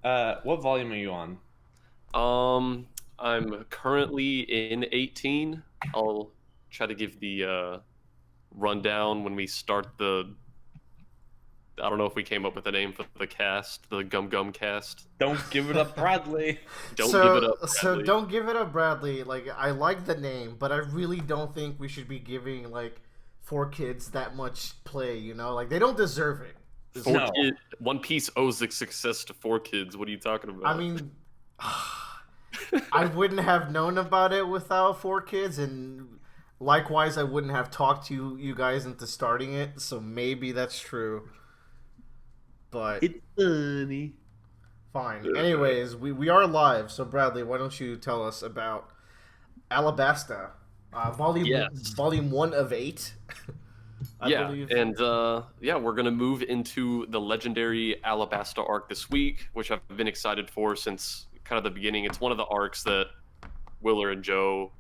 What volume are you on? Um, I'm currently in 18. I'll try to give the rundown when we start the. I don't know if we came up with a name for the cast, the Gum Gum cast. Don't give it up, Bradley. Don't give it So, up, so Bradley. don't give it up, Bradley. Like, I like the name, but I really don't think we should be giving like 4 kids that much play. Like they don't deserve it. Four No. kid, One Piece owes its success to 4 kids. What are you talking I about? mean, I wouldn't have known about it without 4 kids, and likewise, I wouldn't have talked you guys into starting it. So maybe that's true, but It's funny. fine. Anyways, we are live. So Bradley, why don't you tell us about Alabasta, Yes. volume 1 of 8, I Yeah, believe. and we're gonna move into the legendary Alabasta arc this week, which I've been excited for since kind of the beginning. It's one of the arcs that Willer and Joe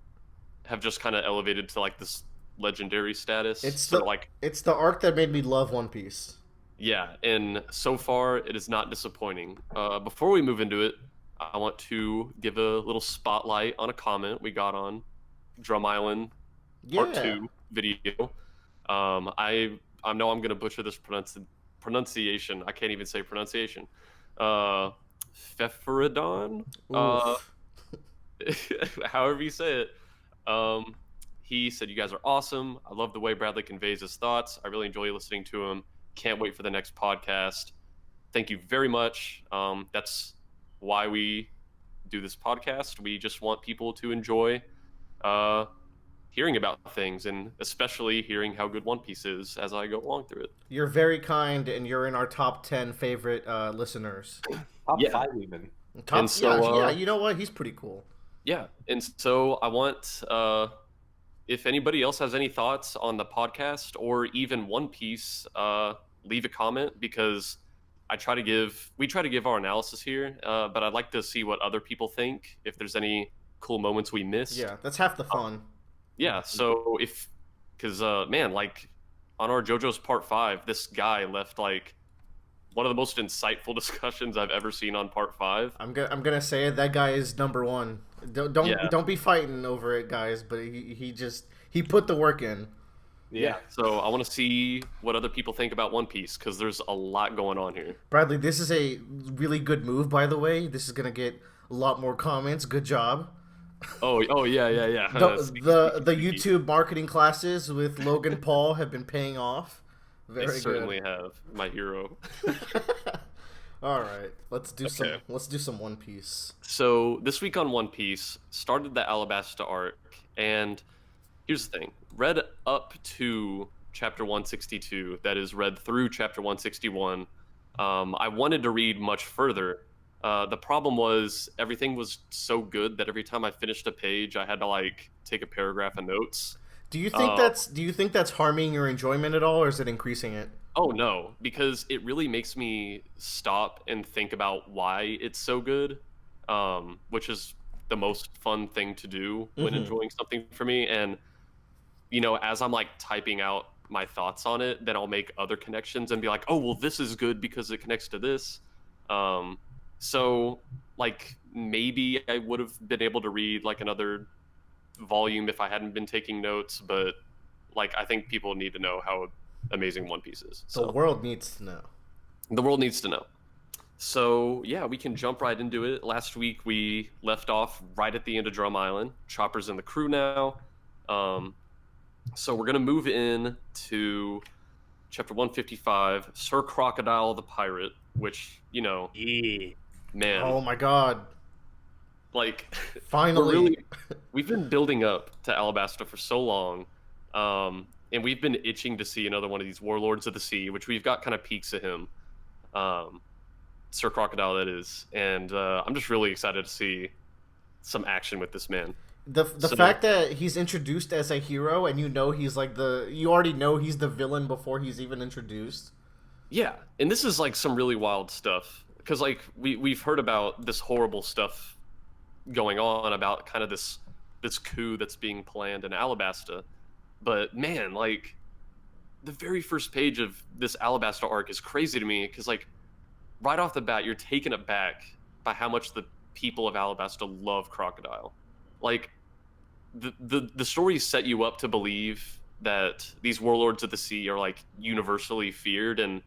have just kind of elevated to like this legendary status. It's So the like, it's the arc that made me love One Piece. yeah, and so far it is not disappointing. Before we move into it, I want to give a little spotlight on a comment we got on Drum Island Part Yeah, 2 video. I know I'm gonna butcher this pronunciation. I can't even say pronunciation. Uh, Pfefferidon. oof. However you say it. Um, he said you guys are awesome. I love the way Bradley conveys his thoughts. I really enjoy listening to him. Can't wait for the next podcast. Thank you very much. That's why we do this podcast. We just want people to enjoy uh, hearing about things, and especially hearing how good One Piece is as I go along through it. You're very kind, and you're in our top 10 favorite listeners. Top Yeah, five even. and so Yeah. You know what? He's pretty cool. yeah, and so I want if anybody else has any thoughts on the podcast or even One Piece, leave a comment because we try to give our analysis here, but I'd like to see what other people think. If there's any cool moments we missed, Yeah, that's half the fun. yeah. So if because man, like on our JoJo's Part 5, this guy left like one of the most insightful discussions I've ever seen on Part 5. I'm gonna say it. That guy is number one. Yeah, Don't be fighting over it, guys. But he put the work in. yeah. So I want to see what other people think about One Piece because there's a lot going on here. Bradley, this is a really good move, by the way. This is gonna get a lot more comments. Good job. Oh yeah, yeah, yeah. The YouTube marketing classes with Logan Paul have been paying off. They Very certainly good. have, my hero. All right, let's do Okay. some One Piece. So this week on One Piece started the Alabasta arc, and here's the thing: read up to chapter 162. That is, read through chapter 161. I wanted to read much further. The problem was everything was so good that every time I finished a page, I had to like take a paragraph of notes. Uh, Do you think that's harming your enjoyment at all, or is it increasing it? Oh no, because it really makes me stop and think about why it's so good, which is the most fun thing to do when Hmm. enjoying something for me. And as I'm like typing out my thoughts on it, then I'll make other connections and be like, oh well, this is good because it connects to this. Um, so like maybe I would have been able to read like another volume if I hadn't been taking notes, but like I think people need to know how amazing One Piece is. The So world needs to know. the world needs to know. So yeah, we can jump right into it. Last week we left off right at the end of Drum Island. Chopper's in the crew now. Um, so we're gonna move in to chapter 155, Sir Crocodile the Pirate, which Yeah. man, Oh my God! like Finally. we've been building up to Alabasta for so long, and we've been itching to see another one of these Warlords of the Sea, which we've got kind of peeks of him, um, Sir Crocodile that is, and I'm just really excited to see some action with this man. The So fact that he's introduced as a hero, and he's like you already know he's the villain before he's even introduced. yeah, and this is like some really wild stuff because like we've heard about this horrible stuff going on about kind of this coup that's being planned in Alabasta, but man, like the very first page of this Alabasta arc is crazy to me because like right off the bat, you're taken aback by how much the people of Alabasta love Crocodile. Like, the stories set you up to believe that these warlords of the sea are like universally feared, and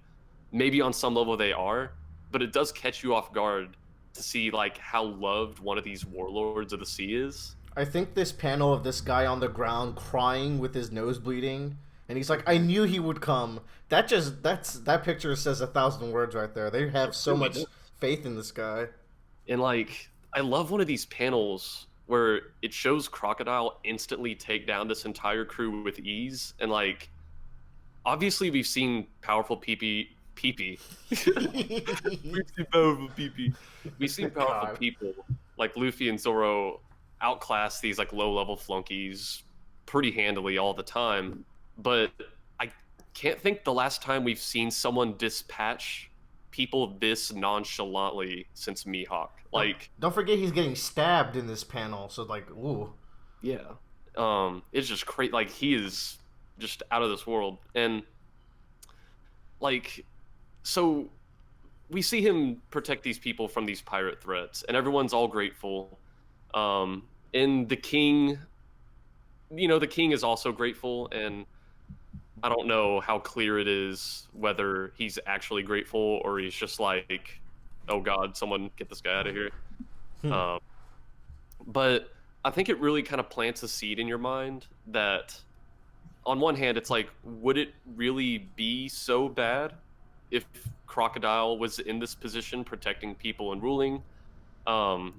maybe on some level they are, but it does catch you off guard to see like how loved one of these warlords of the sea is. I think this panel of this guy on the ground crying with his nose bleeding, and he's like, "I knew he would come." That picture says 1,000 words right there. They have so much faith in this guy. And like, I love one of these panels where it shows Crocodile instantly take down this entire crew with ease. And like, obviously we've seen powerful pee-pee. We've seen powerful pee-pee. We've seen powerful God. people like Luffy and Zoro outclass these like low-level flunkies pretty handily all the time. But I can't think the last time we've seen someone dispatch people this nonchalantly since Mihawk. Like, don't forget he's getting stabbed in this panel. So like, ooh, yeah, it's just crazy. Like, he is just out of this world. And like, so we see him protect these people from these pirate threats, and everyone's all grateful. And the king, the king is also grateful, and I don't know how clear it is whether he's actually grateful or he's just like, oh God, someone get this guy out of here. But I think it really kind of plants a seed in your mind that, on one hand, it's like, would it really be so bad if Crocodile was in this position protecting people and ruling?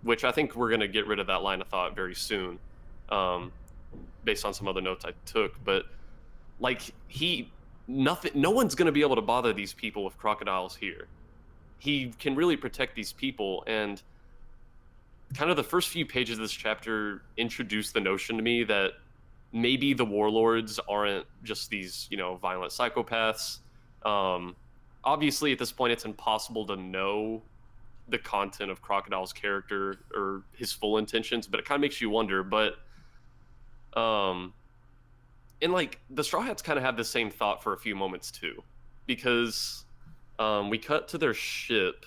Which I think we're going to get rid of that line of thought very soon, based on some other notes I took. But like, no one's going to be able to bother these people if Crocodile's here. He can really protect these people, and kind of the first few pages of this chapter introduce the notion to me that maybe the warlords aren't just these, violent psychopaths. Obviously, at this point, it's impossible to know the content of Crocodile's character or his full intentions, but it kind of makes you wonder. But, and like, the Straw Hats kind of have the same thought for a few moments too, because we cut to their ship,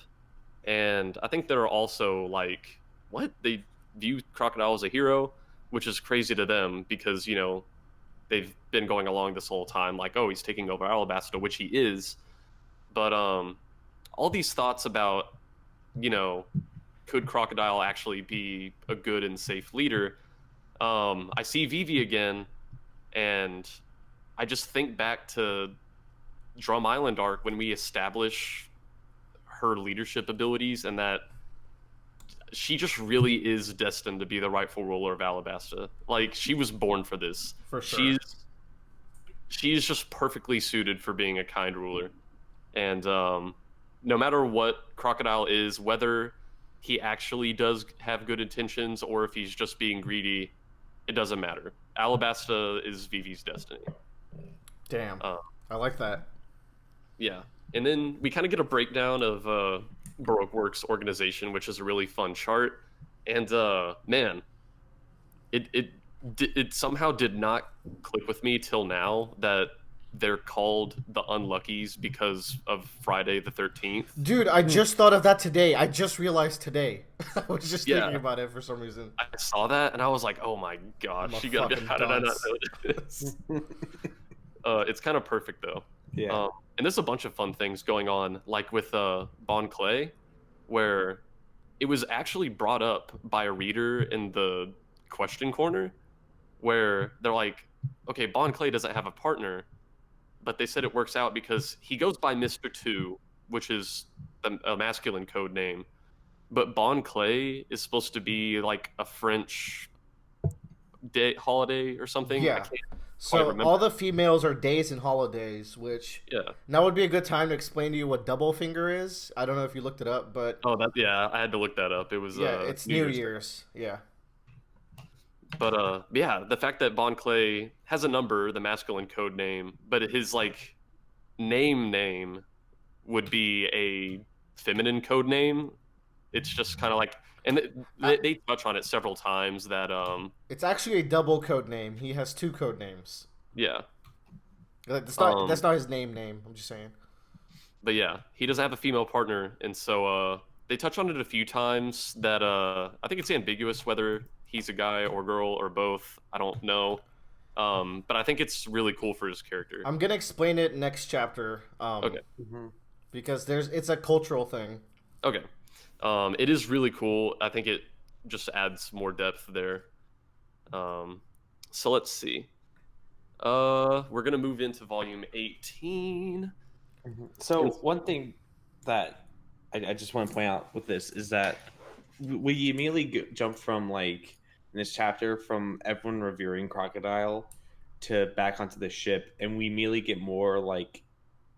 and I think they're also like, what? They view Crocodile as a hero, which is crazy to them because, they've been going along this whole time like, oh, he's taking over Alabasta, which he is. But all these thoughts about, could Crocodile actually be a good and safe leader? I see Vivi again, and I just think back to Drum Island arc when we establish her leadership abilities, and that she just really is destined to be the rightful ruler of Alabasta. Like, she was born for this. for sure. She's just perfectly suited for being a kind ruler. And no matter what Crocodile is, whether he actually does have good intentions or if he's just being greedy, it doesn't matter. Alabasta is Vivi's destiny. Damn, I like that. Yeah. And then we kind of get a breakdown of Baroque Works organization, which is a really fun chart. And man, it somehow did not click with me till now that they're called the Unluckies because of Friday the 13th. Dude, I just thought of that today. I just realized today. I was just Yeah. thinking about it for some reason. I saw that and I was like, oh my gosh, I'm a you got fucking how did I not dunce. know this? It's kind of perfect though. Yeah. And there's a bunch of fun things going on, like with Bon Clay, where it was actually brought up by a reader in the question corner, where they're like, okay, Bon Clay doesn't have a partner, but they said it works out because he goes by Mr. Two, which is a masculine code name, but Bon Clay is supposed to be like a French day holiday or something. I Yeah. can't quite So remember. all the females are days and holidays, which Yeah. now would be a good time to explain to you what double finger is. I don't know if you looked it up, but Oh, yeah, I had to look that up. It was yeah, it's New Year's. Yeah. But yeah, the fact that Bon Clay has a number, the masculine code name, but his like name would be a feminine code name. It's just kind of like, and they touch on it several times that It's actually a double code name. He has two code names. yeah. That's not his name. I'm just saying. But yeah, he doesn't have a female partner, and so they touch on it a few times that I think it's ambiguous whether he's a guy or girl or both. I don't know. But I think it's really cool for his character. I'm gonna explain it next chapter. Okay. Because it's a cultural thing. Okay. It is really cool. I think it just adds more depth there. So let's see. We're gonna move into volume 18. So one thing that I just want to point out with this is that we immediately jump from like in this chapter from everyone revering Crocodile to back onto the ship, and we immediately get more like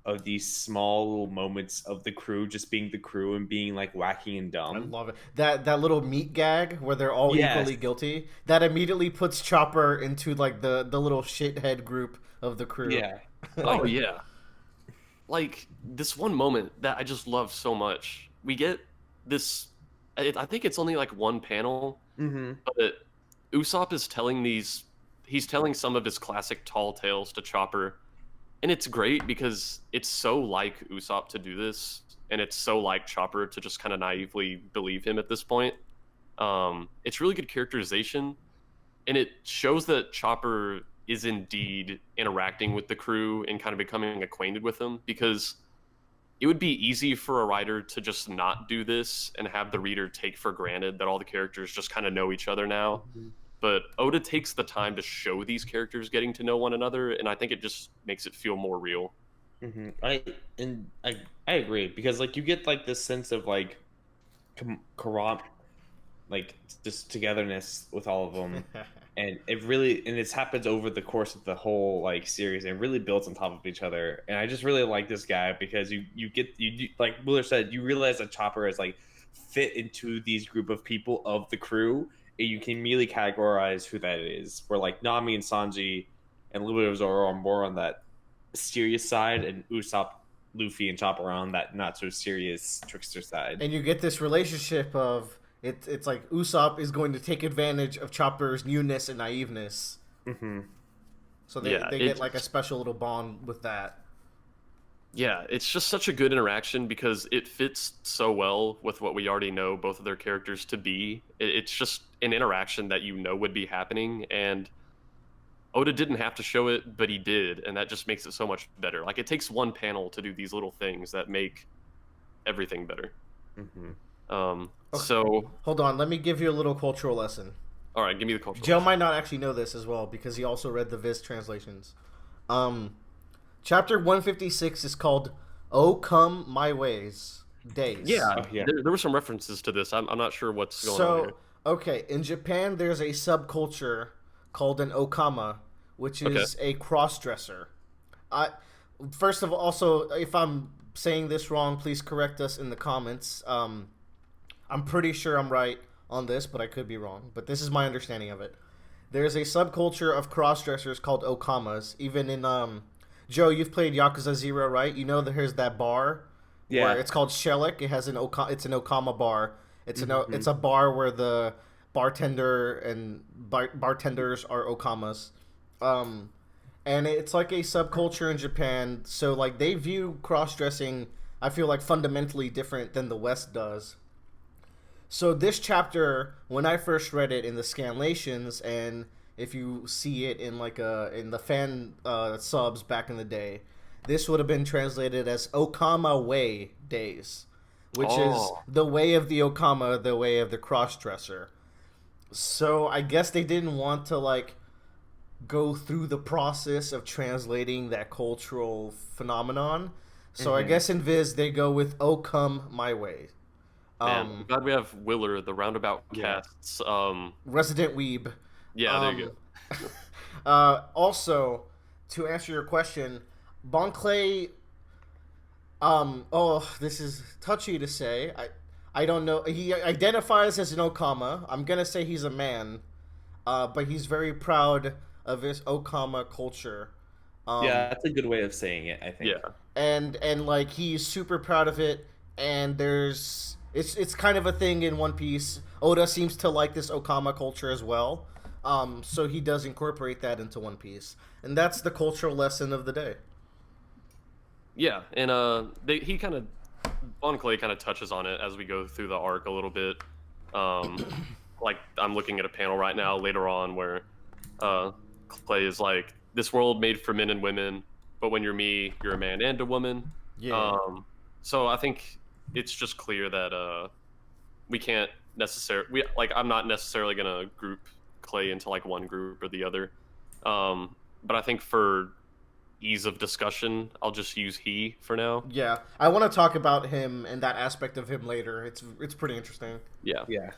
of these small little moments of the crew just being the crew and being like wacky and dumb. I love it. That little meat gag where they're all Yes. equally guilty. That immediately puts Chopper into like the little shithead group of the crew. Yeah. Oh yeah. Like this one moment that I just love so much. We get this. I think it's only like one panel, but Usopp is telling these. He's telling some of his classic tall tales to Chopper, and it's great because it's so like Usopp to do this, and it's so like Chopper to just kind of naively believe him at this point. It's really good characterization, and it shows that Chopper is indeed interacting with the crew and kind of becoming acquainted with them, because it would be easy for a writer to just not do this and have the reader take for granted that all the characters just kind of know each other now. But Oda takes the time to show these characters getting to know one another, and I think it just makes it feel more real. I agree, because like you get like this sense of like like just togetherness with all of them. And it happens over the course of the whole like series, and it really builds on top of each other. And I just really like this guy because you like Wheeler said, you realize that Chopper is like fit into these group of people of the crew, and you can immediately categorize who that is. Where like Nami and Sanji and a little bit of Zoro are more on that serious side, and Usopp, Luffy, and Chopper are on that not so serious trickster side. And you get this relationship of it's like Usopp is going to take advantage of Chopper's newness and naiveness. So they get like a special little bond with that. Yeah, it's just such a good interaction because it fits so well with what we already know both of their characters to be. It's just an interaction that you know would be happening, and Oda didn't have to show it, but he did, and that just makes it so much better. Like, it takes one panel to do these little things that make everything better. So hold on, let me give you a little cultural lesson. All right, give me the cultural Joe might not actually know this as well because he also read the Viz translations. Chapter 156 is called "Oh Come My Ways Days." Yeah. There were some references to this. I'm not sure what's going on here. Okay, in Japan there's a subculture called an okama, which is a cross-dresser. First of all, also, if I'm saying this wrong, please correct us in the comments. I'm pretty sure I'm right on this, but I could be wrong. But this is my understanding of it. There's a subculture of cross-dressers called okamas. Even in Joe, you've played Yakuza 0, right? You know there's that bar where it's called Shelik. It has it's an okama bar. It's it's a bar where the bartender and bartenders are okamas. And it's like a subculture in Japan. So like they view cross-dressing, I feel like, fundamentally different than the West does. So this chapter, when I first read it in the scanlations, and if you see it in like in the fan subs back in the day, this would have been translated as Okama Way Days, which is the way of the Okama, the way of the cross-dresser. So I guess they didn't want to like go through the process of translating that cultural phenomenon. So I guess in Viz they go with "Oh Come My Way." I'm glad we have Willer, the Roundabout casts. Resident Weeb. Yeah, there you go. Also, to answer your question, Bon Clay. This is touchy to say. I don't know. He identifies as an Okama. I'm gonna say he's a man, but he's very proud of his Okama culture. That's a good way of saying it, I think. Yeah. And like he's super proud of it. And it's kind of a thing in One Piece. Oda seems to like this Okama culture as well. So he does incorporate that into One Piece. And that's the cultural lesson of the day. Yeah, and he kind of Bon Clay kind of touches on it as we go through the arc a little bit. Um, like I'm looking at a panel right now later on where uh, Clay is like, "This world made for men and women, but when you're me, you're a man and a woman." Yeah. So I think it's just clear that we can't necessarily I'm not necessarily gonna group Clay into like one group or the other. But I think for ease of discussion, I'll just use he for now. Yeah, I want to talk about him and that aspect of him later. It's pretty interesting. Yeah. Yeah.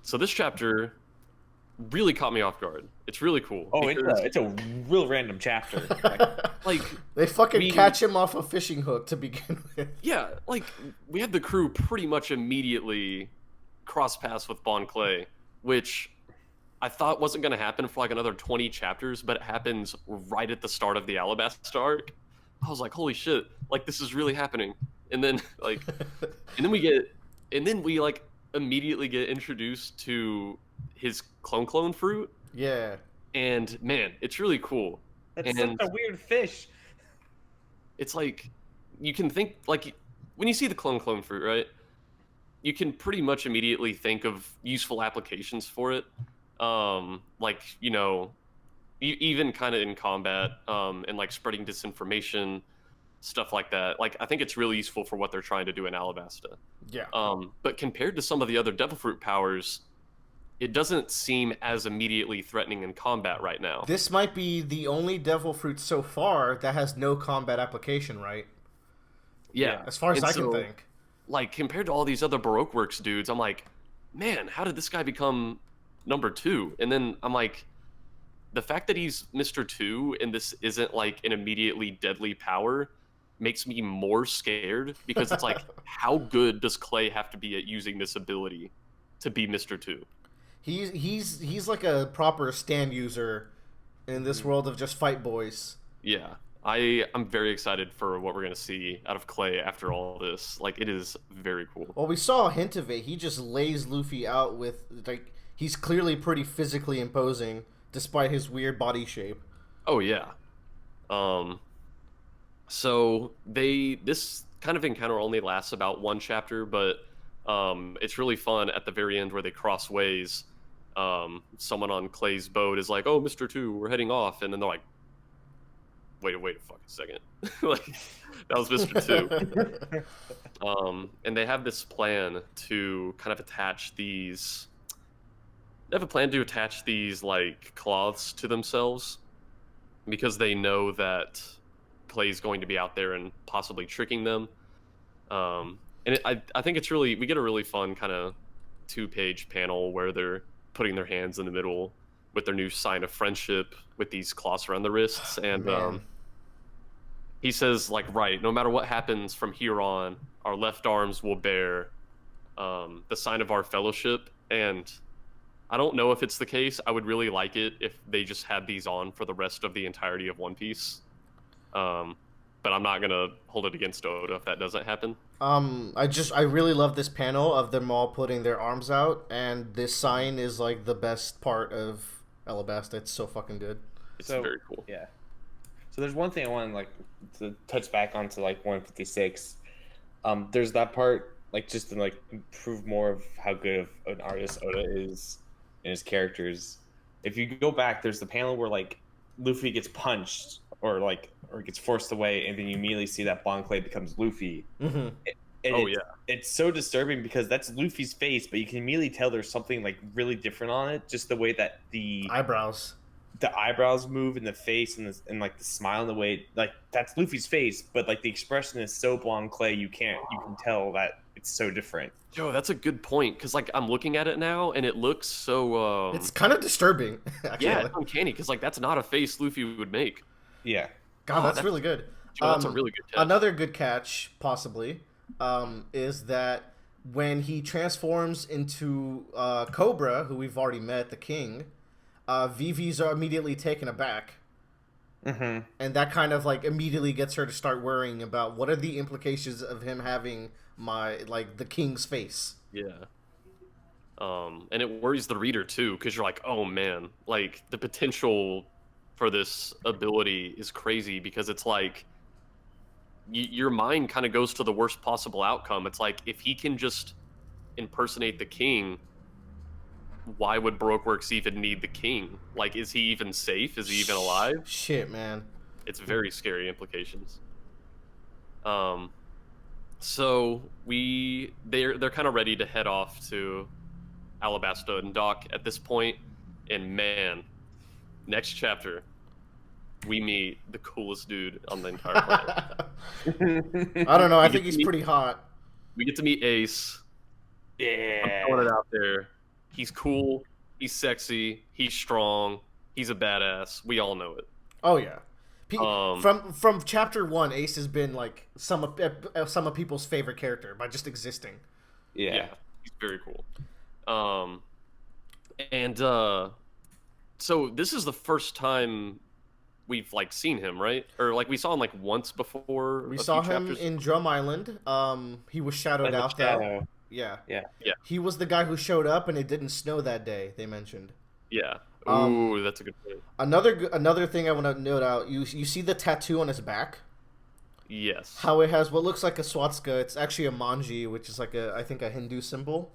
So this chapter really caught me off guard. It's really cool. Oh, because, it's a real random chapter. like They fucking catch him off a fishing hook to begin with. Yeah, like we had the crew pretty much immediately cross paths with Bon Clay, which I thought wasn't going to happen for like another 20 chapters, but it happens right at the start of the Alabasta arc. I was like, holy shit, like this is really happening. And then we like immediately get introduced to his clone fruit. Yeah. And man, it's really cool. That's such a weird fish. It's like you can think like when you see the clone fruit, right? You can pretty much immediately think of useful applications for it. Like, you know, even kind of in combat, and like spreading disinformation, stuff like that. Like, I think it's really useful for what they're trying to do in Alabasta. Yeah. But compared to some of the other Devil Fruit powers, it doesn't seem as immediately threatening in combat right now. This might be the only Devil Fruit so far that has no combat application, right? Yeah. As far as I can think. Like, compared to all these other Baroque Works dudes, I'm like, man, how did this guy become number 2? And then I'm like, the fact that he's Mr. 2 and this isn't like an immediately deadly power makes me more scared, because it's like, how good does Clay have to be at using this ability to be Mr. 2? He's like a proper stand user in this world of just fight boys. Yeah. I'm very excited for what we're going to see out of Clay after all this. Like, it is very cool. Well, we saw a hint of it. He just lays Luffy out with, like, he's clearly pretty physically imposing despite his weird body shape. Oh, yeah. So this kind of encounter only lasts about one chapter, but it's really fun at the very end where they cross ways. Someone on Clay's boat is like, "Oh, Mr. 2, we're heading off," and then they're like, wait a fucking second. Like, that was Mr. 2. And they have this plan to kind of attach these... They have a plan to attach these, like, cloths to themselves, because they know that Clay's going to be out there and possibly tricking them. I think it's really... We get a really fun kind of 2-page panel where they're putting their hands in the middle with their new sign of friendship with these cloths around the wrists. And he says, like, right, no matter what happens from here on, our left arms will bear the sign of our fellowship. And I don't know if it's the case. I would really like it if they just had these on for the rest of the entirety of One Piece. But I'm not going to hold it against Oda if that doesn't happen. I really love this panel of them all putting their arms out, and this sign is like the best part of Alabasta. It's so fucking good. It's very cool. Yeah. So there's one thing I want to touch back onto 156. There's that part, just to prove more of how good of an artist Oda is in his characters. If you go back, there's the panel where Luffy gets punched or gets forced away, and then you immediately see that Bon Clay becomes Luffy. Mm-hmm. It's so disturbing because that's Luffy's face, but you can immediately tell there's something really different on it. Just the way that the eyebrows move in the face and the smile and the way that's Luffy's face, but the expression is so Bon Clay you can tell that it's so different. Yo, that's a good point, because I'm looking at it now and it looks so it's kind of disturbing. Yeah, it's uncanny, because that's not a face Luffy would make. Yeah. God, that's really good. Joe, that's a really good catch. Another good catch, possibly, is that when he transforms into Cobra, who we've already met, the king, Vivi's are immediately taken aback. Mm-hmm. And that kind of immediately gets her to start worrying about what are the implications of him having the king's face. Yeah. And it worries the reader too, because you're like, oh man, the potential for this ability is crazy, because it's your mind kind of goes to the worst possible outcome. It's like, if he can just impersonate the king, why would Baroqueworks even need the king? Like, is he even safe? Is he even alive? Shit, man. It's very scary implications. So they're kind of ready to head off to Alabasta and dock at this point, and man, next chapter, we meet the coolest dude on the entire planet. I don't know. I think he's pretty hot. We get to meet Ace. Yeah. I'm throwing it out there. He's cool. He's sexy. He's strong. He's a badass. We all know it. Oh yeah. From chapter 1, Ace has been like some of people's favorite character by just existing. Yeah. He's very cool. So this is the first time we've like seen him, right? Or like we saw him like once before. We saw him in Drum Island. He was shadowed out though. Yeah. He was the guy who showed up, and it didn't snow that day. They mentioned. Yeah. Ooh, that's a good point. Another thing I want to note out. You see the tattoo on his back. Yes. How it has what looks like a swastika. It's actually a manji, which is like I think a Hindu symbol.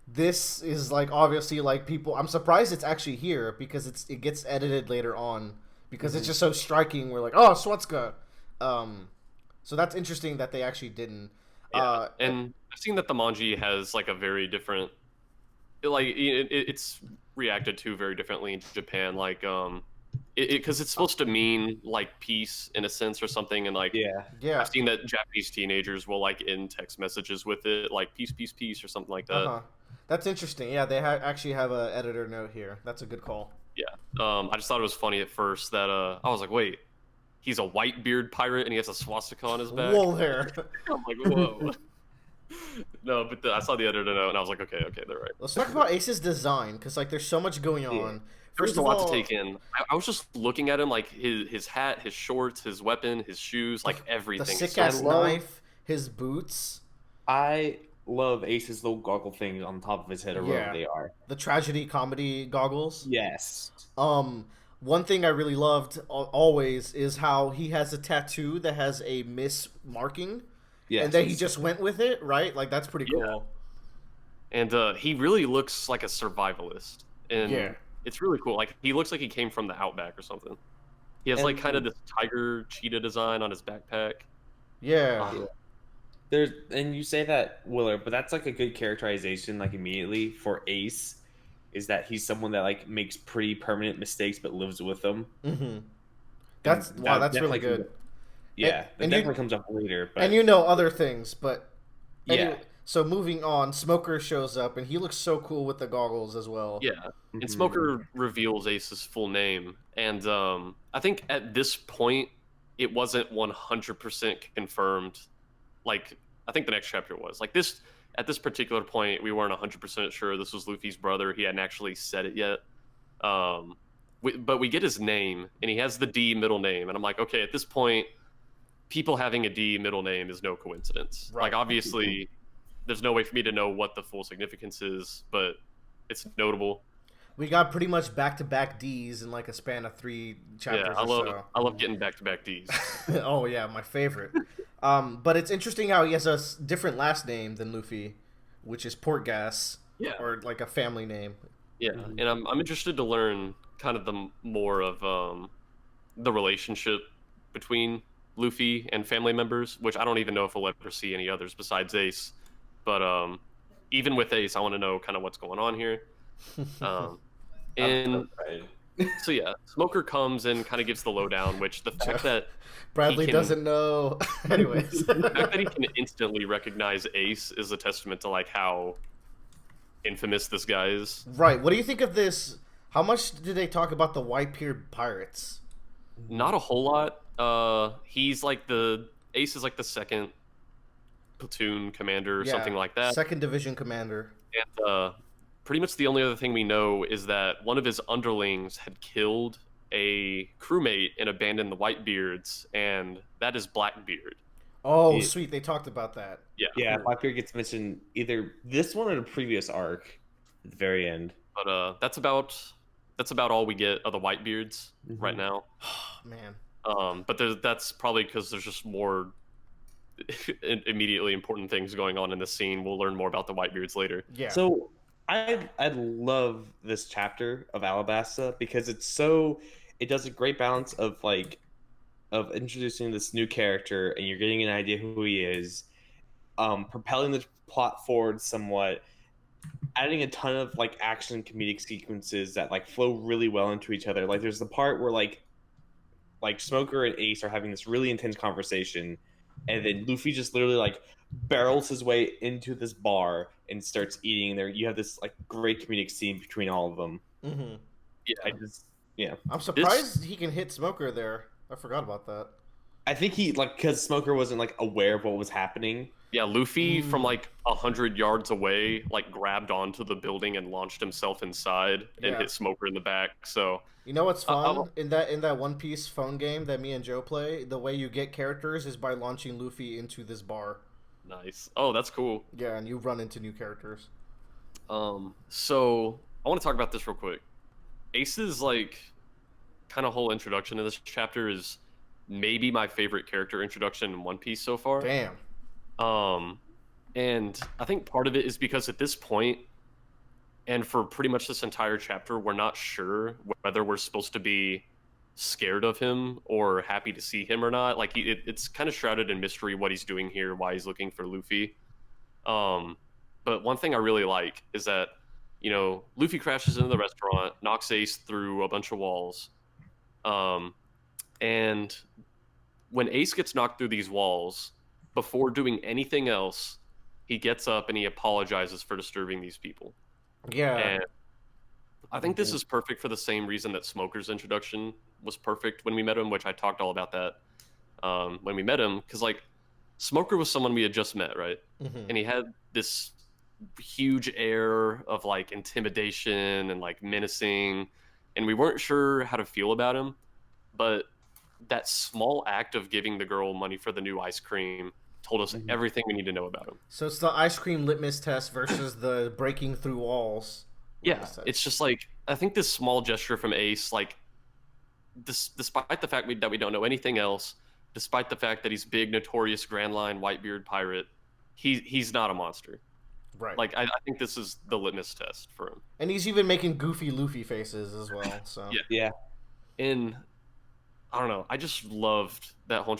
This is like obviously like people. I'm surprised it's actually here because it gets edited later on because it's just so striking. We're like, oh, swastika. So that's interesting that they actually didn't. Yeah. And I've seen that the manji has like a very different, like it's reacted to very differently in Japan. Like because it's supposed to mean like peace in a sense or something, and like I've seen that Japanese teenagers will like end text messages with it like peace, peace, peace or something like that. That's interesting. Yeah, they actually have an editor note here. That's a good call. Yeah. I just thought it was funny at first that I was like, wait, he's a white beard pirate and he has a swastika on his back. Whoa there. I'm like, whoa. No, but I saw the editor note and I was like, okay, they're right. Let's talk about Ace's design because like there's so much going on. There's a lot to take in. I was just looking at him, like his hat, his shorts, his weapon, his shoes, like everything. The sick ass knife, his boots. I love Ace's little goggle thing on top of his head or wherever they are. The tragedy comedy goggles. Yes. One thing I really loved always is how he has a tattoo that has a miss marking. Yes. And then he just went with it, right? Like that's pretty cool. And he really looks like a survivalist. And it's really cool. Like he looks like he came from the outback or something. He has like kind of this tiger cheetah design on his backpack. And you say that, Willard, but that's like a good characterization, like immediately for Ace, is that he's someone that like makes pretty permanent mistakes but lives with them. That's really good. That definitely comes up later. But... And you know other things, but anyway, so moving on, Smoker shows up and he looks so cool with the goggles as well. Yeah, and Smoker reveals Ace's full name, and I think at this point it wasn't 100% confirmed. Like, I think the next chapter was. Like, at this particular point, we weren't 100% sure this was Luffy's brother. He hadn't actually said it yet. But we get his name, and he has the D middle name. And I'm like, okay, at this point, people having a D middle name is no coincidence. Right. Like, obviously, there's no way for me to know what the full significance is, but it's notable. We got pretty much back-to-back Ds in like a span of 3 chapters I love getting back-to-back Ds. Oh, yeah, my favorite. But it's interesting how he has a different last name than Luffy, which is Portgas, or like a family name. Yeah, and I'm interested to learn kind of the more of the relationship between Luffy and family members, which I don't even know if we'll ever see any others besides Ace. But even with Ace, I want to know kind of what's going on here. And so Smoker comes and kind of gives the lowdown, which the fact that Bradley doesn't know. Anyways, the fact that he can instantly recognize Ace is a testament to like how infamous this guy is. Right. What do you think of this? How much did they talk about the Whitebeard pirates? Not a whole lot. He's like Ace is like the second platoon commander or something like that. Second division commander. And pretty much the only other thing we know is that one of his underlings had killed a crewmate and abandoned the Whitebeards, and that is Blackbeard. Oh, sweet. They talked about that. Yeah, Blackbeard gets mentioned either this one or the previous arc at the very end. But that's about all we get of the Whitebeards right now. Man. But that's probably because there's just more immediately important things going on in the scene. We'll learn more about the Whitebeards later. Yeah. So I love this chapter of Alabasta because it does a great balance of of introducing this new character and you're getting an idea who he is, propelling the plot forward somewhat, adding a ton of like action and comedic sequences that like flow really well into each other. Like there's the part where like Smoker and Ace are having this really intense conversation, and then Luffy just literally like barrels his way into this bar and starts eating. There, you have this like great comedic scene between all of them. Mm-hmm. Yeah, Yeah, I'm this surprised he can hit Smoker there. I forgot about that. I think he like because Smoker wasn't like aware of what was happening. Yeah, Luffy from Mm. like 100 yards away, like grabbed onto the building and launched himself inside and Yeah. hit Smoker in the back. So You know what's uh, fun in that One Piece phone game that me and Joe play? The way you get characters is by launching Luffy into this bar. nice. Oh, that's cool. Yeah, and you run into new characters. So I want to talk about this real quick. Ace's like kind of whole introduction to this chapter is maybe my favorite character introduction in One Piece so far. Damn. Um, and I think part of it is because at this point, and for pretty much this entire chapter, we're not sure whether we're supposed to be scared of him or happy to see him or not. Like it's kind of shrouded in mystery what he's doing here, why he's looking for Luffy. But one thing I really like is that Luffy crashes into the restaurant, knocks Ace through a bunch of walls, and when Ace gets knocked through these walls, before doing anything else, he gets up and he apologizes for disturbing these people. Yeah. And I think this is perfect for the same reason that Smoker's introduction was perfect when we met him, which I talked all about that when we met him, because like Smoker was someone we had just met, right? Mm-hmm. And he had this huge air of like intimidation and like menacing, and we weren't sure how to feel about him, but that small act of giving the girl money for the new ice cream told us everything we need to know about him. So it's the ice cream litmus test versus the breaking through walls. Yeah, litmus test. it's just like I think this small gesture from Ace, like despite the fact that we don't know anything else, despite the fact that he's big, notorious Grand Line Whitebeard pirate, he's not a monster. Right. Like I think this is the litmus test for him. And he's even making goofy Luffy faces as well. So Yeah. Yeah, And I don't know, I just loved that whole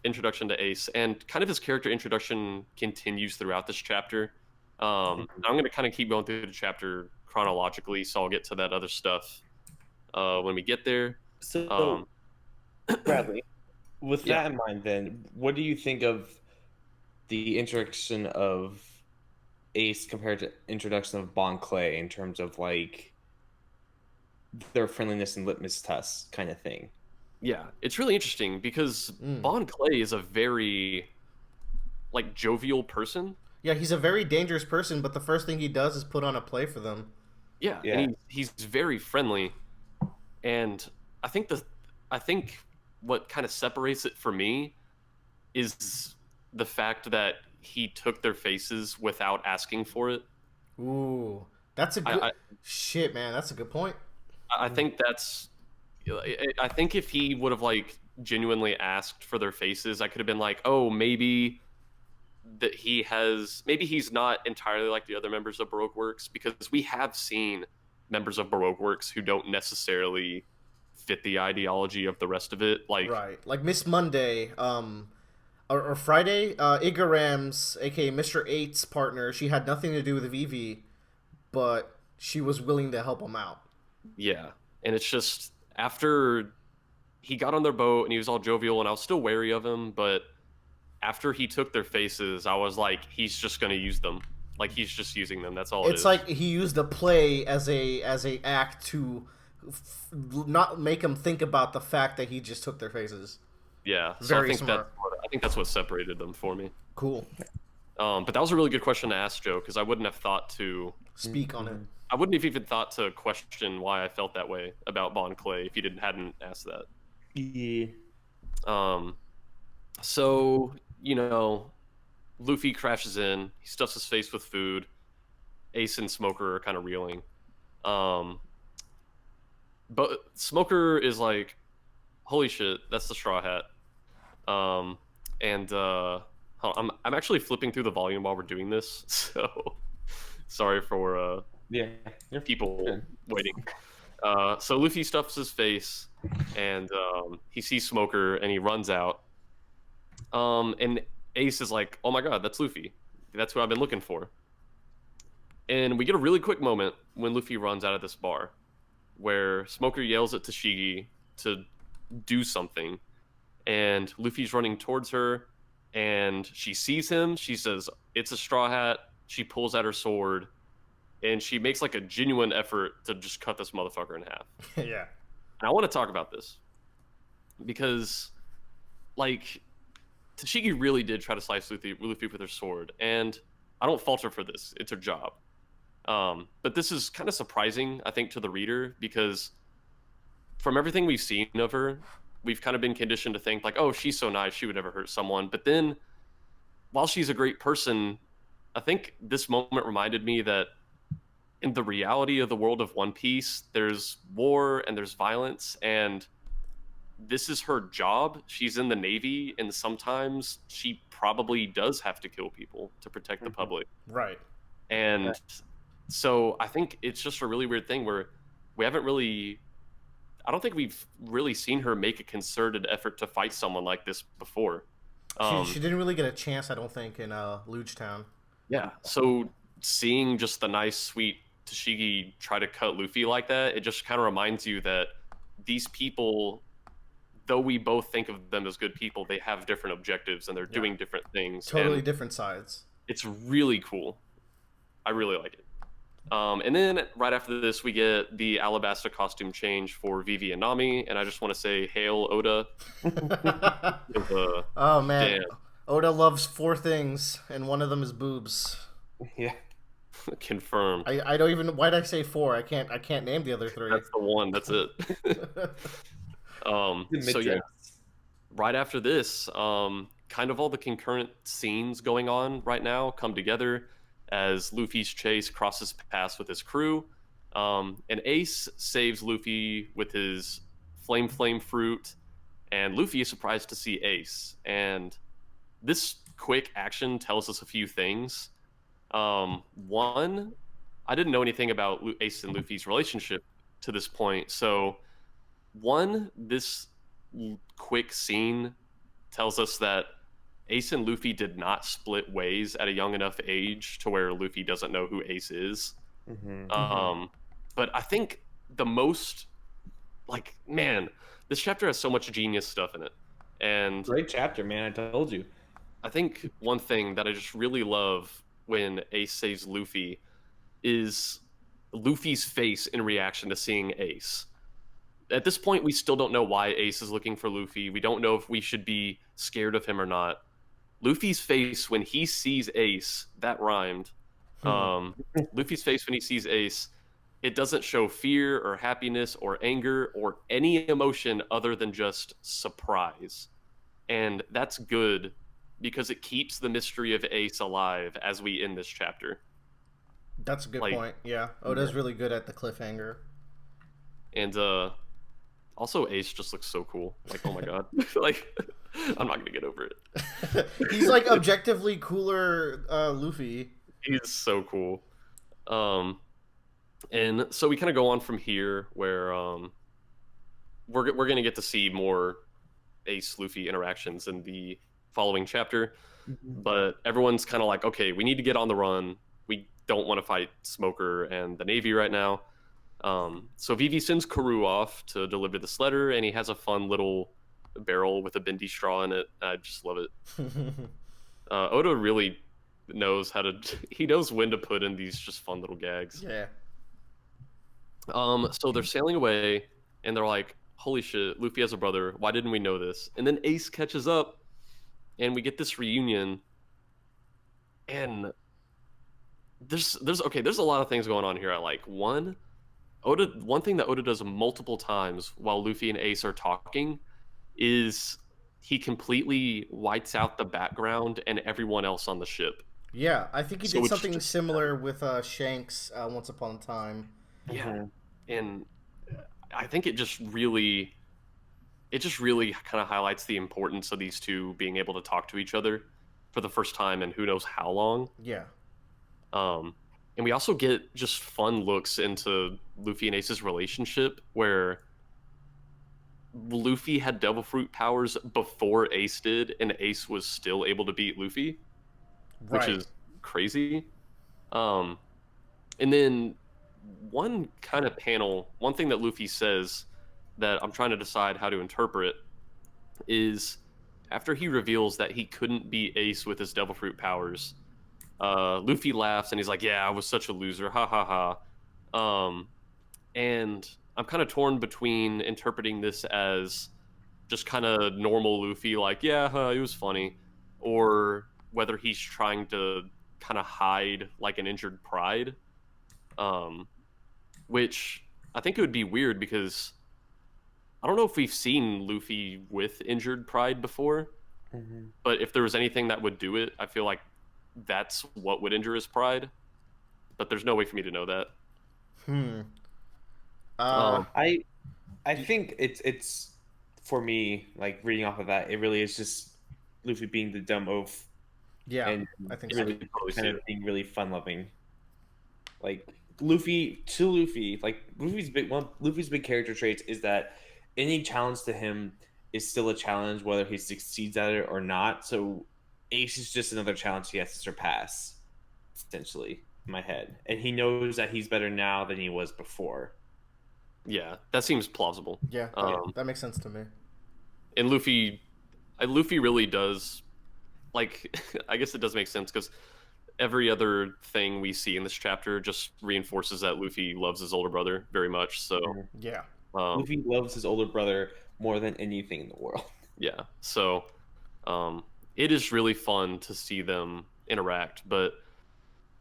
introduction to Ace, and kind of his character introduction continues throughout this chapter. I'm going to kind of keep going through the chapter chronologically, so I'll get to that other stuff when we get there. so Bradley, with Yeah. that in mind, then what do you think of the introduction of Ace compared to introduction of Bon Clay in terms of like their friendliness and litmus test kind of thing? Yeah, it's really interesting because Bon Clay is a very like jovial person. yeah, he's a very dangerous person, but the first thing he does is put on a play for them. Yeah, Yeah. and he's very friendly, and I think what kind of separates it for me is the fact that he took their faces without asking for it. Ooh, that's a good I shit, man. That's a good point. I think that's. I think if he would have like genuinely asked for their faces, I could have been like, oh, maybe maybe he's not entirely like the other members of Baroque Works, because we have seen members of Baroque Works who don't necessarily fit the ideology of the rest of it. Like, Right, like Miss Monday, or Friday, Igaram's, aka Mr. Eight's partner. She had nothing to do with Vivi, but she was willing to help him out. yeah, and it's just after he got on their boat and he was all jovial, and I was still wary of him, but after he took their faces, I was like, he's just gonna use them. Like he's just using them. That's all it It's is. like he used the play as a act to not make him think about the fact that he just took their faces. Yeah, so Very I think smart. I think that's what separated them for me. Cool. But that was a really good question to ask, Joe, because I wouldn't have thought to. Speak on it. I wouldn't have even thought to question why I felt that way about Bon Clay if you hadn't asked that. Yeah. So Luffy crashes in. He stuffs his face with food. Ace and Smoker are kind of reeling. But Smoker is like, holy shit, that's the Straw Hat. And I'm actually flipping through the volume while we're doing this, so sorry for Yeah, you're people good. waiting. So Luffy stuffs his face, and he sees Smoker, and he runs out. And Ace is like, "Oh my god, that's Luffy. That's who I've been looking for." And we get a really quick moment when Luffy runs out of this bar, where Smoker yells at Tashigi to do something, and Luffy's running towards her, and she sees him. She says, "It's a Straw Hat." She pulls out her sword, and she makes like a genuine effort to just cut this motherfucker in half. Yeah. And I want to talk about this because, like, Tashigi really did try to slice Luffy with her sword, and I don't fault her for this. It's her job. But this is kind of surprising, I think, to the reader, because from everything we've seen of her, we've kind of been conditioned to think like, oh, she's so nice, she would never hurt someone. But then, while she's a great person, I think this moment reminded me that in the reality of the world of One Piece, there's war and there's violence, and this is her job. She's in the Navy, and sometimes she probably does have to kill people to protect the public. Right. And so I think it's just a really weird thing where we haven't really, I don't think we've really seen her make a concerted effort to fight someone like this before. She didn't really get a chance, I don't think, in Luge Town. Yeah. So seeing just the nice, sweet Tashigi try to cut Luffy like that, it just kind of reminds you that these people, though we both think of them as good people, they have different objectives and they're doing different things. Totally and different sides. It's really cool. I really like it. And then right after this, we get the Alabasta costume change for Vivi and Nami, and I just want to say, hail Oda. Oh man, damn. Oda loves 4 things, and one of them is boobs. Yeah. Confirmed. I don't even. Why did I say 4? I can't name the other 3. That's the one. That's it. So yeah, right after this, kind of all the concurrent scenes going on right now come together as Luffy's chase crosses paths with his crew. And Ace saves Luffy with his flame fruit, and Luffy is surprised to see Ace. And this quick action tells us a few things. One, I didn't know anything about Ace and Luffy's relationship to this point. So, one, this quick scene tells us that Ace and Luffy did not split ways at a young enough age to where Luffy doesn't know who Ace is. But I think the most, like, man, this chapter has so much genius stuff in it. And great chapter, man. I told you. I think one thing that I just really love when Ace saves Luffy is Luffy's face in reaction to seeing Ace. At this point, we still don't know why Ace is looking for Luffy. We don't know if we should be scared of him or not. Luffy's face when he sees Ace, that rhymed. Luffy's face when he sees Ace, it doesn't show fear or happiness or anger or any emotion other than just surprise. And that's good because it keeps the mystery of Ace alive as we end this chapter. That's a good point. Yeah, Oda's really good at the cliffhanger. And also Ace just looks so cool. Like, oh my god. Like, I'm not gonna get over it. He's like objectively cooler Luffy. He's so cool. And so we kind of go on from here where we're gonna get to see more Ace Luffy interactions in the following chapter. But everyone's kind of like, okay, we need to get on the run. We don't want to fight Smoker and the Navy right now. So Vivi sends Karoo off to deliver this letter, and he has a fun little barrel with a bendy straw in it. I just love it. Oda really knows how to. He knows when to put in these just fun little gags. Yeah. So they're sailing away, and they're like, "Holy shit, Luffy has a brother. Why didn't we know this?" And then Ace catches up, and we get this reunion. And there's a lot of things going on here. I like one thing that Oda does multiple times while Luffy and Ace are talking is he completely whites out the background and everyone else on the ship. Yeah, I think he did something similar with Shanks Once Upon a Time. Yeah, and I think it just really it just really kind of highlights the importance of these two being able to talk to each other for the first time in who knows how long. Yeah. Um, and we also get just fun looks into Luffy and Ace's relationship, where Luffy had devil fruit powers before Ace did, and Ace was still able to beat Luffy, which Right. is crazy. Um, and then one kind of panel, one thing that Luffy says that I'm trying to decide how to interpret is after he reveals that he couldn't beat Ace with his devil fruit powers, Luffy laughs and he's like, "Yeah, I was such a loser, ha ha ha." And I'm kind of torn between interpreting this as just kind of normal Luffy, like, "Yeah, it was funny," or whether he's trying to kind of hide like an injured pride. Um, which I think it would be weird because I don't know if we've seen Luffy with injured pride before, Mm-hmm. but if there was anything that would do it, I feel like that's what would injure his pride. But there's no way for me to know that. Hmm. Um, I think it's for me, like reading off of that, it really is just Luffy being the dumb oaf Yeah, and I think I so. really can totally kind see of it. being really fun loving. Like Luffy, like Luffy's big character traits is that any challenge to him is still a challenge, whether he succeeds at it or not. So Ace is just another challenge he has to surpass, essentially, in my head. And he knows that he's better now than he was before. Yeah, that seems plausible. Yeah, Um, that makes sense to me. and Luffy really does like. I guess it does make sense because every other thing we see in this chapter just reinforces that Luffy loves his older brother very much. So, Mhm. Yeah. Luffy loves his older brother more than anything in the world. yeah, so um, it is really fun to see them interact. But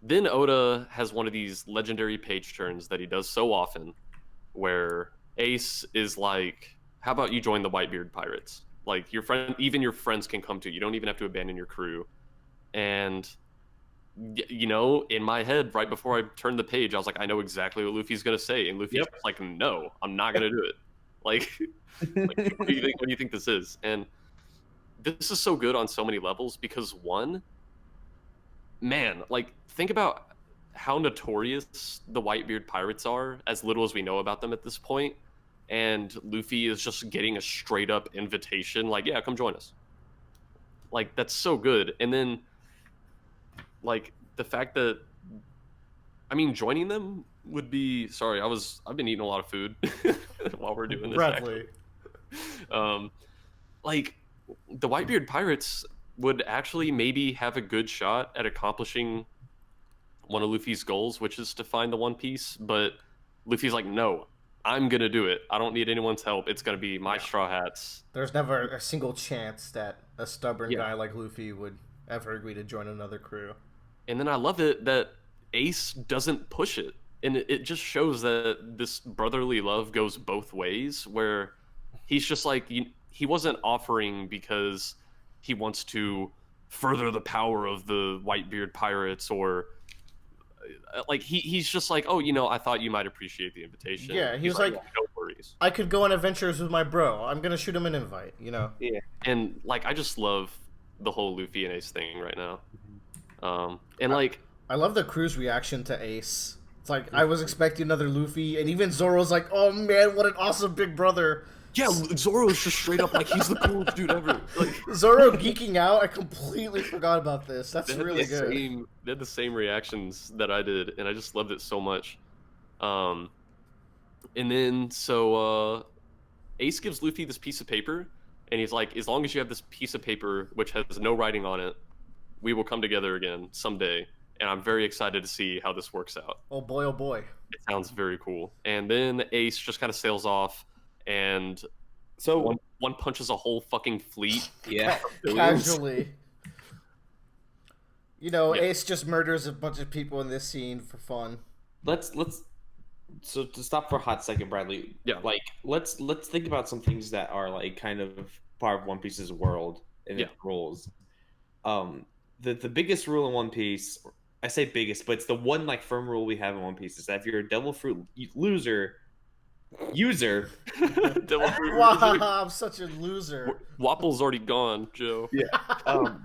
then Oda has one of these legendary page turns that he does so often, where Ace is like, "How about you join the Whitebeard Pirates? Like your friend, even your friends can come to you. You don't even have to abandon your crew." And in my head, right before I turned the page, I was like, I know exactly what Luffy's gonna say, and Luffy's Yep. just like, "No, I'm not gonna do it." Like, like what do you think? What do you think this is? And this is so good on so many levels because one, man, like think about how notorious the Whitebeard pirates are, as little as we know about them at this point. And Luffy is just getting a straight up invitation, like, "Yeah, come join us." Like that's so good. And then like the fact that I mean, joining them would be. Sorry, I've been eating a lot of food while we're doing this. Bradley. Actually, like the Whitebeard pirates would actually maybe have a good shot at accomplishing one of Luffy's goals, which is to find the One Piece. But Luffy's like, "No, I'm gonna do it. I don't need anyone's help. It's gonna be my Straw Hats." There's never a single chance that a stubborn Yeah. guy like Luffy would ever agree to join another crew. And then I love it that Ace doesn't push it. And it just shows that this brotherly love goes both ways, where he's just like, he wasn't offering because he wants to further the power of the Whitebeard pirates, or like he's just like, "Oh, I thought you might appreciate the invitation." Yeah, he He's was like, "No worries." I could go on adventures with my bro. I'm gonna shoot him an invite, you know? Yeah. And like, I just love the whole Luffy and Ace thing right now. And like, I love the crew's reaction to Ace. It's like, I was expecting another Luffy, and even Zoro's like, oh man, what an awesome big brother. yeah, Zoro's just straight up like, he's the coolest dude ever. Like, Zoro geeking out, I completely forgot about this. That's really good. They had the same reactions that I did, and I just loved it so much. And then so Ace gives Luffy this piece of paper, and he's like, "As long as you have this piece of paper which has no writing on it, we will come together again someday." And I'm very excited to see how this works out. Oh boy, oh boy. It sounds very cool. And then Ace just kind of sails off, and So one punches a whole fucking fleet. yeah, Casually. Yeah. Ace just murders a bunch of people in this scene for fun. let's so to stop for a hot second, Bradley. Yeah. Like let's think about some things that are like kind of part of One Piece's world and its rules. The biggest rule in One Piece, I say biggest, but it's the one like firm rule we have in One Piece is that if you're a devil fruit loser, User. Devil fruit Wow, user. I'm such a loser. Wapple's already gone, Joe. Yeah.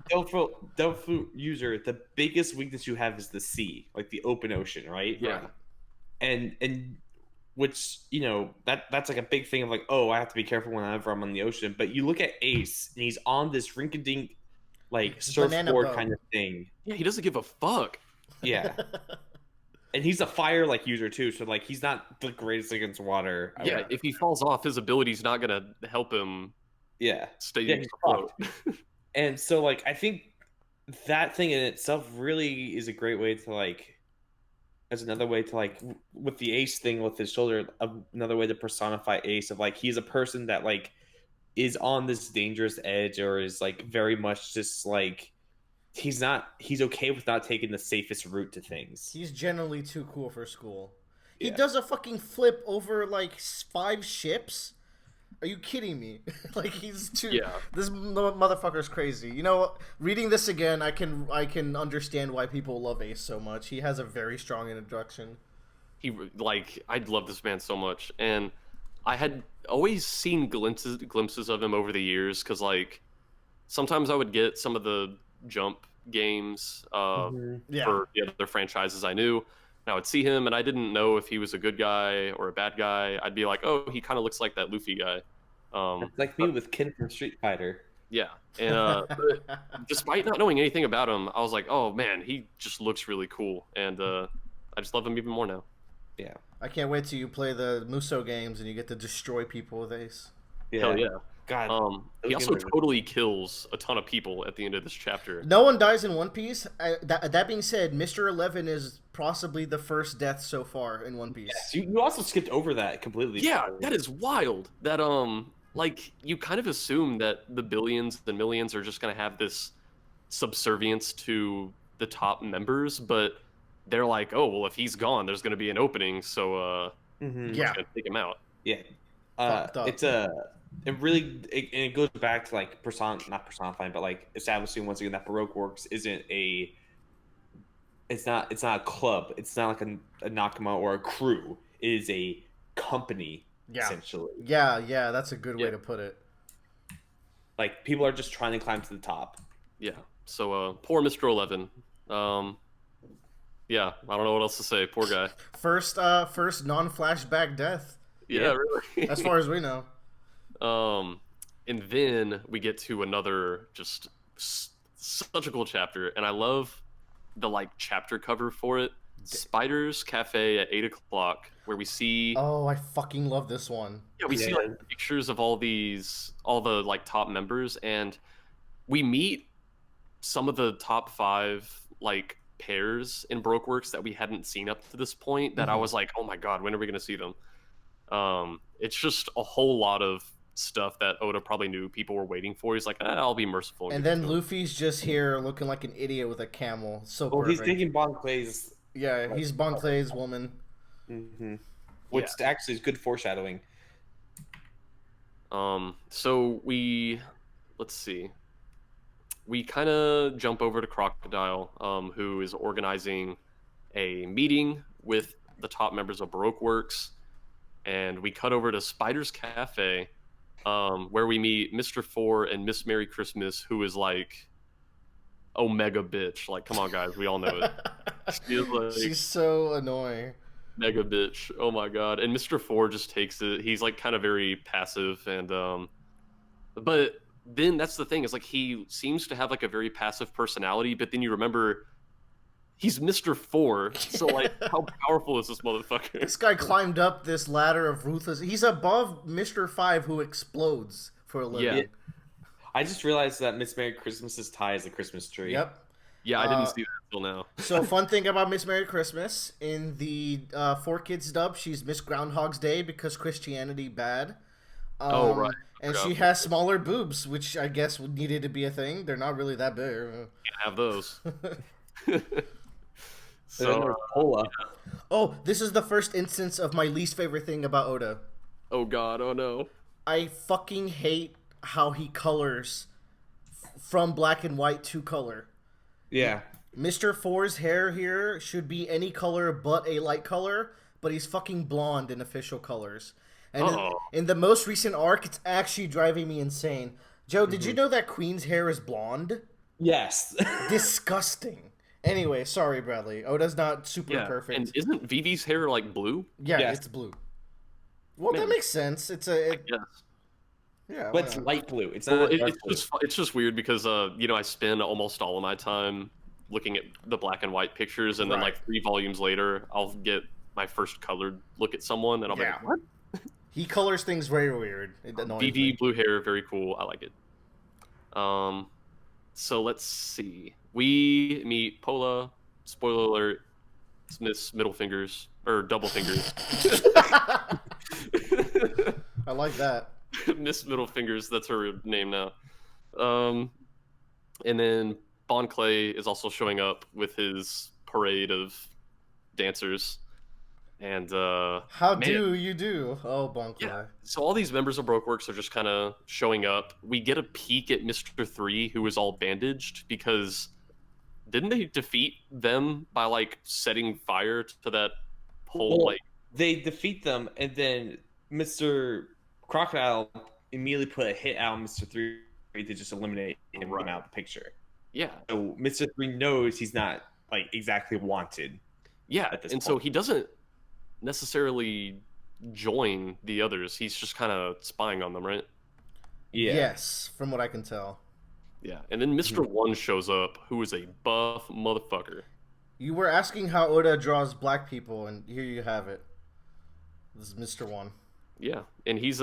Devil fruit user. The biggest weakness you have is the sea, like the open ocean, right? Yeah. And which that's like a big thing of like, oh, I have to be careful whenever I'm on the ocean. But you look at Ace, and he's on this rink-a-dink like Banana surfboard boat. kind of thing. Yeah, he doesn't give a fuck. Yeah. And he's a fire like user too, so like he's not the greatest against water. Yeah, if he falls off, his ability's not gonna help him yeah, stay he's afloat. And so like I think that thing in itself really is a great way to like, as another way to like with the Ace thing with his shoulder, another way to personify Ace of like he's a person that like is on this dangerous edge or is like very much just like he's okay with not taking the safest route to things. He's generally too cool for school. He Yeah. does a fucking flip over like 5 ships. Are you kidding me? Like he's too. Yeah. This motherfucker's crazy. You know, reading this again, I can understand why people love Ace so much. He has a very strong introduction. I love this man so much, and I had always seen glimpses of him over the years, because like sometimes I would get some of the Jump games Yeah. for the other franchises I knew, and I would see him, and I didn't know if he was a good guy or a bad guy. I'd be like, oh, he kind of looks like that Luffy guy. It's like me with Ken from Street Fighter. Yeah, and but despite not knowing anything about him, I was like, oh man, he just looks really cool, and I just love him even more now. Yeah. I can't wait till you play the Muso games and you get to destroy people with Ace. Hell yeah. God. He those also games are- totally kills a ton of people at the end of this chapter. No one dies in One Piece. That being said, Mr. 11 is possibly the first death so far in One Piece. Yes, you also skipped over that completely. Yeah, that is wild. That like you kind of assume that the billions, the millions are just gonna have this subservience to the top members, but they're like, oh well, if he's gone, there's gonna be an opening, so Mhm. we're Yeah. just gonna take him out. Yeah. Fucked up. It goes back to like not personifying, but like establishing once again that Baroque Works isn't it's not a club. It's not like a Nakama or a crew. It is a company, Yeah. essentially. Yeah, that's a good way Yeah. to put it. Like people are just trying to climb to the top. Yeah. So poor Mr. 11. Yeah, I don't know what else to say. Poor guy. First non-flashback death, Yeah, really. as far as we know. And then we get to another just such a cool chapter, and I love the like chapter cover for it. Spider's Cafe at 8:00, where we see Oh, I fucking love this one. we see like pictures of all the like top members, and we meet some of the top 5 like pairs in Baroque Works that we hadn't seen up to this point. That I was like, oh my god, when are we gonna see them? It's just a whole lot of stuff that Oda probably knew people were waiting for. He's like, I'll be merciful. And then Luffy's just here looking like an idiot with a camel. So Well, he's perfect. taking Bon Clay's, Yeah, he's Bon Clay's woman. which actually is good foreshadowing. So let's see. We kind of jump over to Crocodile, who is organizing a meeting with the top members of Baroque Works, and we cut over to Spider's Cafe, where we meet Mr. Four and Miss Merry Christmas, who is like Omega bitch. Like, come on, guys, we all know it. She is like She's so annoying. mega bitch. Oh my god. And Mr. Four just takes it. He's like kind of very passive, and but then that's the thing, is like he seems to have like a very passive personality, but then you remember he's Mr. Four, so like how powerful is this motherfucker? This guy climbed up this ladder of ruthless. He's above Mr. 5, who explodes for a living. Yeah. I just realized that Miss Merry Christmas's tie is a Christmas tree. Yep. Yeah, I didn't see that until now. So, fun thing about Miss Merry Christmas, in the 4Kids dub, she's Miss Groundhog's Day because Christianity bad. Oh, right. And Forgot. she has smaller boobs, which I guess needed to be a thing. They're not really that big. Can't have those. So, cola. Oh, this is the first instance of my least favorite thing about Oda. Oh god, oh no. I fucking hate how he colors from black and white to color. Yeah. Mr. Four's hair here should be any color but a light color, but he's fucking blonde in official colors. And Oh, in the most recent arc, it's actually driving me insane. Joe, did you know that Queen's hair is blonde? Yes. Disgusting. Anyway, sorry, Bradley. Oda's not super yeah. And perfect. isn't Vivi's hair like blue? Yeah, Yes. it's blue. Well, that Man, makes sense. yes. Yeah. But Why it's not? light blue. It's Well, not dark blue. it's just weird because I spend almost all of my time looking at the black and white pictures, and then Right. like 3 volumes later, I'll get my first colored look at someone, and I'll be Yeah. like, "What? He colors things very weird. It annoys Vivi, me. blue hair, very cool. I like it." So let's see. We meet Pola. Spoiler alert: it's Miss Middle Fingers or Double Fingers. I like that. Miss Middle Fingers. That's her name now. And then Bon Clay is also showing up with his parade of dancers. And How man, do you do? Oh, Bonkley. yeah. So all these members of Brokeworks are just kind of showing up. We get a peek at Mr. 3, who is all bandaged, because didn't they defeat them by like setting fire to that whole Well, like they defeat them, and then Mr. Crocodile immediately put a hit out on Mr. 3 to just eliminate him Right. out of the picture. yeah. So Mr. 3 knows he's not like exactly wanted. Yeah, At this and so point. he doesn't necessarily join the others. He's just kind of spying on them, right? Yeah. Yes, from what I can tell. Yeah, and then Mr. One shows up, who is a buff motherfucker. You were asking how Oda draws black people, and here you have it. This is Mr. One. Yeah, and he's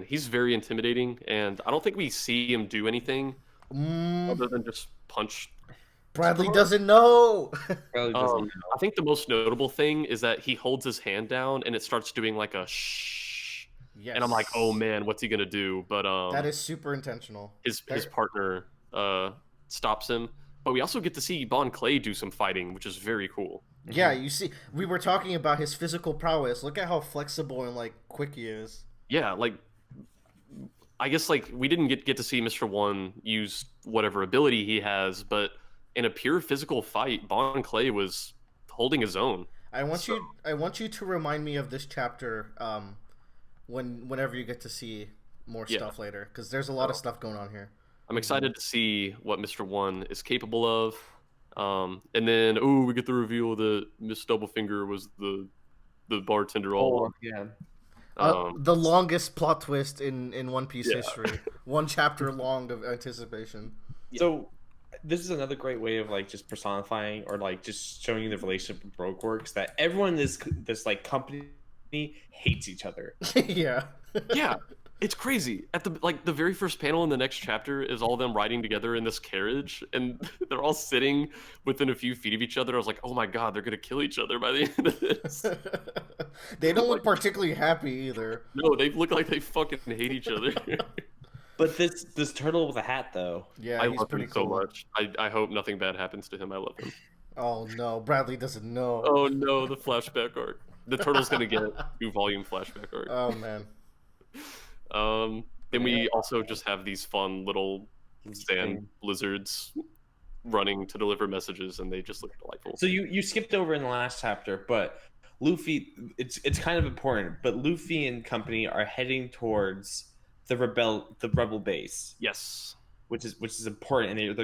he's very intimidating, and I don't think we see him do anything other than just punch. Bradley doesn't know. Probably doesn't know. I think the most notable thing is that he holds his hand down, and it starts doing like a shh, Yes. and I'm like, oh man, what's he gonna do? But That is super intentional. his partner stops him. But we also get to see Bon Clay do some fighting, which is very cool. Yeah, you see, we were talking about his physical prowess. Look at how flexible and like quick he is. Yeah, like I guess like we didn't get to see Mr. One use whatever ability he has, but in a pure physical fight, Bon Clay was holding his own. I want you to remind me of this chapter whenever you get to see more Yeah. stuff later, because there's a lot of stuff going on here. I'm excited to see what Mr. One is capable of. And then we get the reveal that Miss Doublefinger was the bartender all along. yeah. The longest plot twist in One Piece Yeah. history. One chapter long of anticipation. So this is another great way of like just personifying or like just showing you the relationship with Brokeworks, that everyone in this like company hates each other. Yeah. Yeah, it's crazy. At the very first panel in the next chapter is all them riding together in this carriage, and they're all sitting within a few feet of each other. I was like, oh my god, they're gonna kill each other by the end of this. They don't look particularly happy either. No, they look like they fucking hate each other. But this turtle with a hat though. Yeah, I he's love pretty him so cool. much. I hope nothing bad happens to him. I love him. Oh no, Bradley doesn't know. Oh no, the flashback arc. The turtle's gonna get a 2-volume flashback arc. Oh man. Then we also just have these fun little sand lizards running to deliver messages, and they just look delightful. So you skipped over in the last chapter, but Luffy, it's kind of important, but Luffy and company are heading towards the rebel base, Yes. which is important, and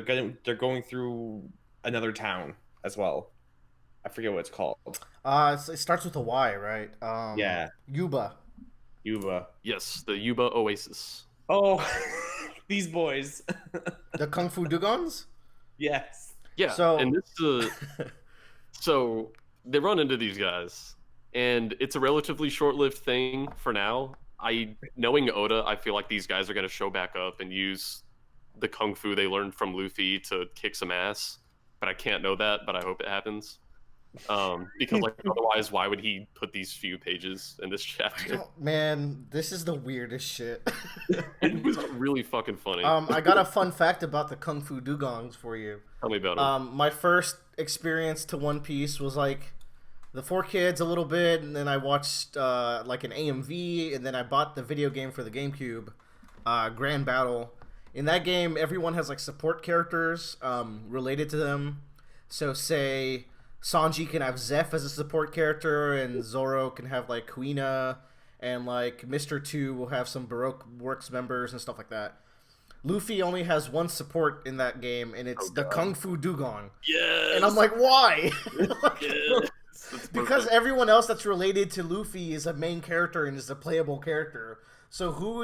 they're going through another town as well. I forget what it's called. It starts with a Y, right? Yeah. Yuba. Yuba. Yes, the Yuba Oasis. Oh, these boys. The Kung Fu Dugons? Yes. Yeah, So- and this so they run into these guys, and it's a relatively short-lived thing for now. Knowing Oda, I feel like these guys are going to show back up and use the kung fu they learned from Luffy to kick some ass, but I can't know that, but I hope it happens. Because like otherwise, why would he put these few pages in this chapter? Man, this is the weirdest shit. It was really fucking funny. I got a fun fact about the Kung Fu Dugongs for you. Tell me about it. My first experience to One Piece was like the Four Kids a little bit, and then I watched like an AMV, and then I bought the video game for the GameCube, Grand Battle. In that game, everyone has like support characters related to them. So say Sanji can have Zeph as a support character, and Zoro can have like Kuina, and like Mr. Two will have some Baroque Works members and stuff like that. Luffy only has one support in that game, and it's the Kung Fu Dugong. Yes. And I'm like, why? Yes. Because everyone else that's related to Luffy is a main character and is a playable character. So who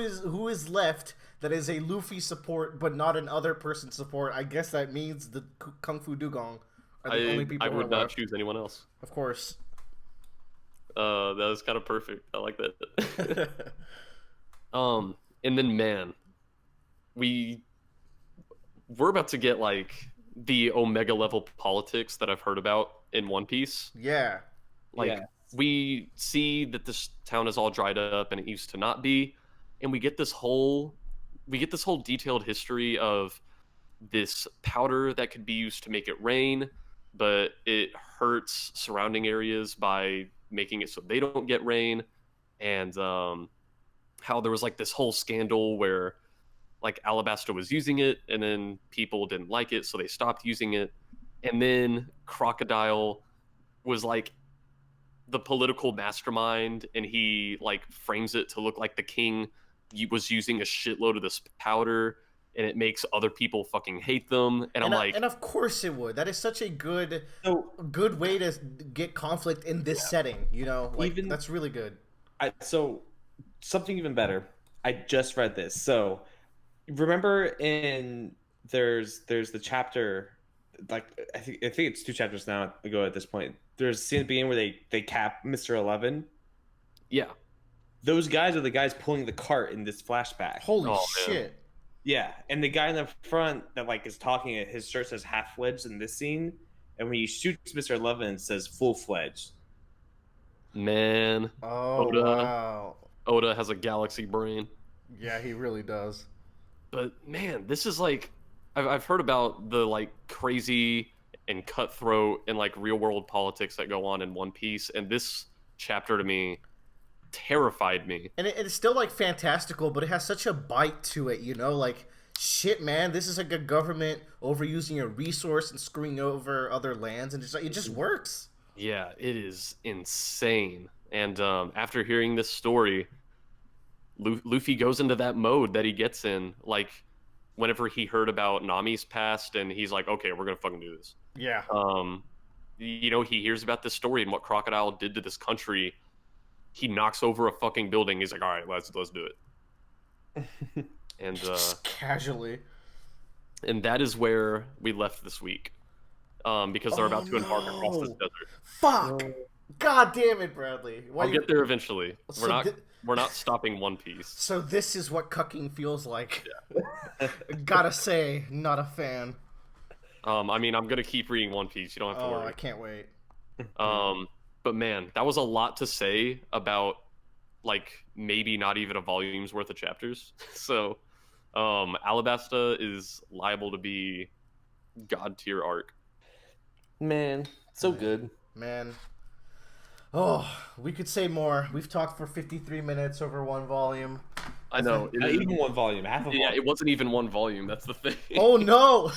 is left that is a Luffy support but not an other person support? I guess that means the Kung Fu Dugong are the only people I who would are not left. choose anyone else. Of course. That was kind of perfect. I like that. And then man, we're about to get like the Omega level politics that I've heard about in One Piece. Yeah. Like we see that this town is all dried up and it used to not be, and we get this whole detailed history of this powder that could be used to make it rain, but it hurts surrounding areas by making it so they don't get rain, and how there was like this whole scandal where like Alabasta was using it and then people didn't like it so they stopped using it, and then Crocodile was like the political mastermind and he like frames it to look like the king was using a shitload of this powder and it makes other people fucking hate them, and I'm like, and of course it would. That is such a good way to get conflict in this setting, you know? Like, even that's really good. So something even better. I just read this. So remember there's the chapter, like I think it's 2 chapters now ago at this point. There's a scene at the beginning where they cap Mr. 11. Yeah. Those guys are the guys pulling the cart in this flashback. Holy shit. Yeah, and the guy in the front that like is talking, his shirt says half-fledged in this scene, and when he shoots Mr. 11 it says full-fledged. Man. Oh, wow. Oda has a galaxy brain. Yeah, he really does. But man, this is like, I've heard about the like crazy and cutthroat and like real world politics that go on in One Piece, and this chapter to me terrified me. And it's still like fantastical, but it has such a bite to it, you know? Like, shit, man, this is like a government overusing a resource and screwing over other lands, and it just works. Yeah, it is insane. And after hearing this story, Luffy goes into that mode that he gets in, like whenever he heard about Nami's past, and he's like, okay, we're gonna fucking do this. Yeah. You know, he hears about this story and what Crocodile did to this country. He knocks over a fucking building. He's like, all right, let's do it. And just casually. And that is where we left this week, because they're about to embark across this desert. Fuck! God damn it, Bradley. I'll get there eventually. We're not stopping One Piece. So this is what cucking feels like. Yeah. Gotta say, not a fan. I mean, I'm gonna keep reading One Piece. You don't have to worry. I can't wait. But man, that was a lot to say about like maybe not even a volume's worth of chapters. So, Alabasta is liable to be god tier arc. Man, so good. Man. Oh, we could say more. We've talked for 53 minutes over one volume. I know. Even one volume, half a volume. Yeah, it wasn't even one volume. That's the thing. Oh no.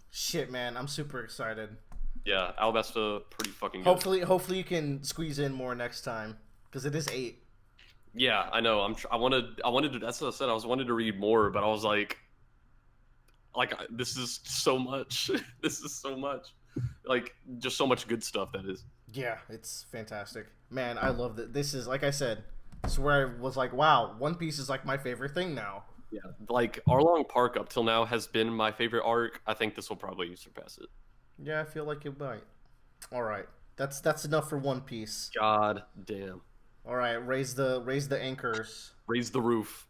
Shit, man, I'm super excited. Yeah, Alabasta, pretty fucking good. Hopefully you can squeeze in more next time, because it is 8. Yeah, I know. I wanted to. That's what I said. I wanted to read more, but I was like, this is so much. This is so much. Like, just so much good stuff. That is. Yeah, it's fantastic, man. I love that. This is, like I said, this is where I was like, wow, One Piece is like my favorite thing now. Yeah, like Arlong Park up till now has been my favorite arc. I think this will probably surpass it. Yeah, I feel like it might. All right, that's enough for One Piece. God damn. All right, raise the anchors. Raise the roof.